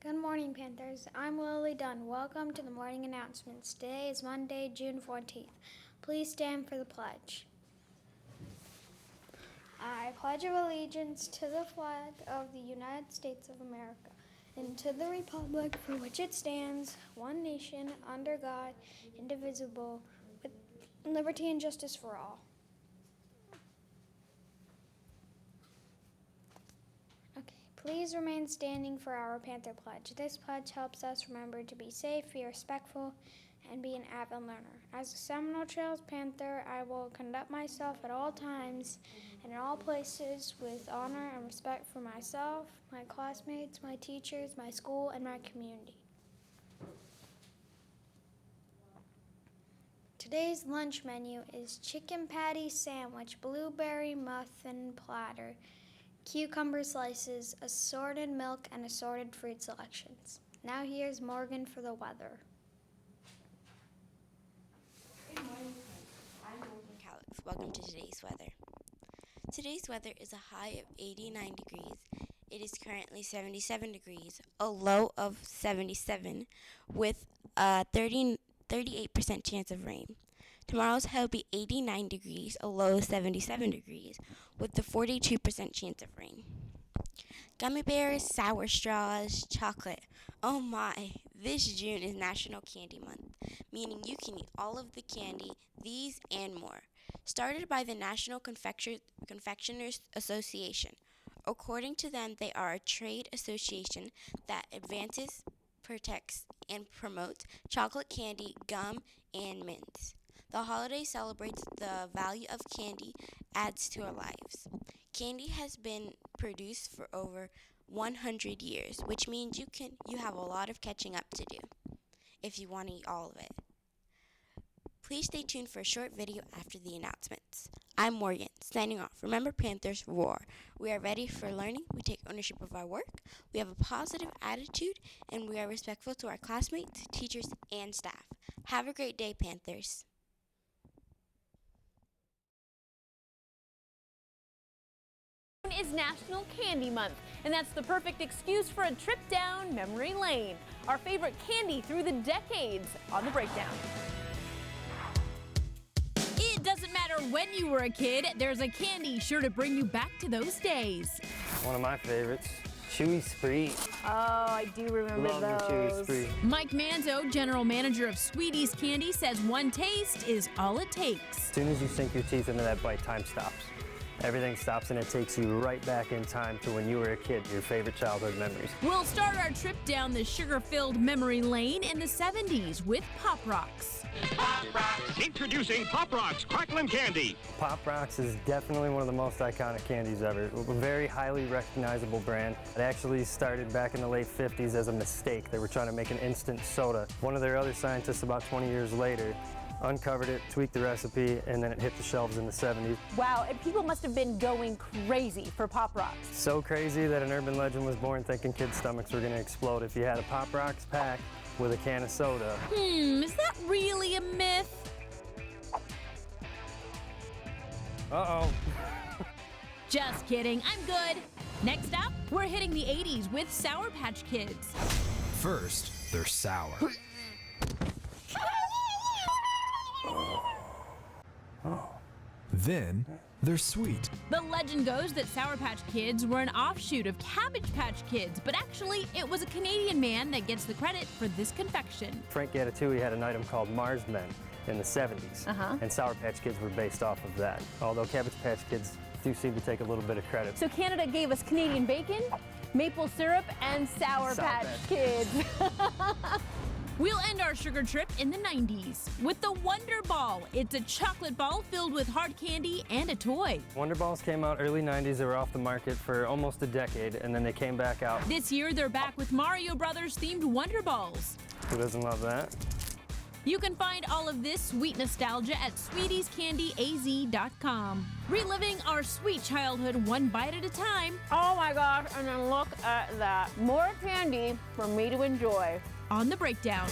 Good morning, Panthers. I'm Lily Dunn. Welcome to the morning announcements. Today is Monday, June 14th. Please stand for the pledge. I pledge allegiance to the flag of the United States of America and to the republic for which it stands, one nation, under God, indivisible, with liberty and justice for all. Okay, please remain standing for our Panther Pledge. This pledge helps us remember to be safe, be respectful, and be an avid learner. As a Seminole Trails Panther, I will conduct myself at all times and in all places with honor and respect for myself, my classmates, my teachers, my school, and my community. Today's lunch menu is chicken patty sandwich, blueberry muffin platter, cucumber slices, assorted milk, and assorted fruit selections. Now here's Morgan for the weather. Good morning, I'm Morgan Calix. Welcome to today's weather. Today's weather is a high of 89 degrees. It is currently 77 degrees, a low of 77, with a 38% chance of rain. Tomorrow's high will be 89 degrees, a low of 77 degrees, with a 42% chance of rain. Gummy bears, sour straws, chocolate. Oh my, this June is National Candy Month, meaning you can eat all of the candy, these and more. Started by the National Confectioners Association. According to them, they are a trade association that advances, protects, and promotes chocolate candy, gum, and mints. The holiday celebrates the value of candy adds to our lives. Candy has been produced for over 100 years, which means you have a lot of catching up to do if you want to eat all of it. Please stay tuned for a short video after the announcements. I'm Morgan, signing off. Remember, Panthers roar. We are ready for learning. We take ownership of our work. We have a positive attitude, and we are respectful to our classmates, teachers, and staff. Have a great day, Panthers. Is National Candy Month, and that's the perfect excuse for a trip down memory lane. Our favorite candy through the decades on the breakdown. It doesn't matter when you were a kid, there's a candy sure to bring you back to those days. One of my favorites, Chewy Spree. Oh, I do remember Love those. the Chewy Spree. Mike Manzo, general manager of Sweeties Candy, says one taste is all it takes. As soon as you sink your teeth into that bite, time stops. Everything stops and it takes you right back in time to when you were a kid, your favorite childhood memories. We'll start our trip down the sugar-filled memory lane in the 70s with Pop Rocks. Pop Rocks. Introducing Pop Rocks Cracklin' Candy. Pop Rocks is definitely one of the most iconic candies ever. A very highly recognizable brand. It actually started back in the late 50s as a mistake. They were trying to make an instant soda. One of their other scientists about 20 years later uncovered it, tweaked the recipe, and then it hit the shelves in the 70s. Wow, and people must have been going crazy for Pop Rocks. So crazy that an urban legend was born thinking kids' stomachs were going to explode if you had a Pop Rocks pack with a can of soda. Is that really a myth? Uh-oh. Just kidding, I'm good. Next up, we're hitting the 80s with Sour Patch Kids. First, they're sour. Then, they're sweet. The legend goes that Sour Patch Kids were an offshoot of Cabbage Patch Kids, but actually it was a Canadian man that gets the credit for this confection. Frank Gatatui had an item called Mars Men in the 70s, and Sour Patch Kids were based off of that, although Cabbage Patch Kids do seem to take a little bit of credit. So Canada gave us Canadian bacon, maple syrup, and Sour Patch Kids. We'll end our sugar trip in the 90s with the Wonder Ball. It's a chocolate ball filled with hard candy and a toy. Wonder Balls came out early 90s. They were off the market for almost a decade, and then they came back out. This year, they're back with Mario Brothers themed Wonder Balls. Who doesn't love that? You can find all of this sweet nostalgia at SweetiesCandyAZ.com. Reliving our sweet childhood one bite at a time. Oh my gosh, and then look at that. More candy for me to enjoy. On the breakdown.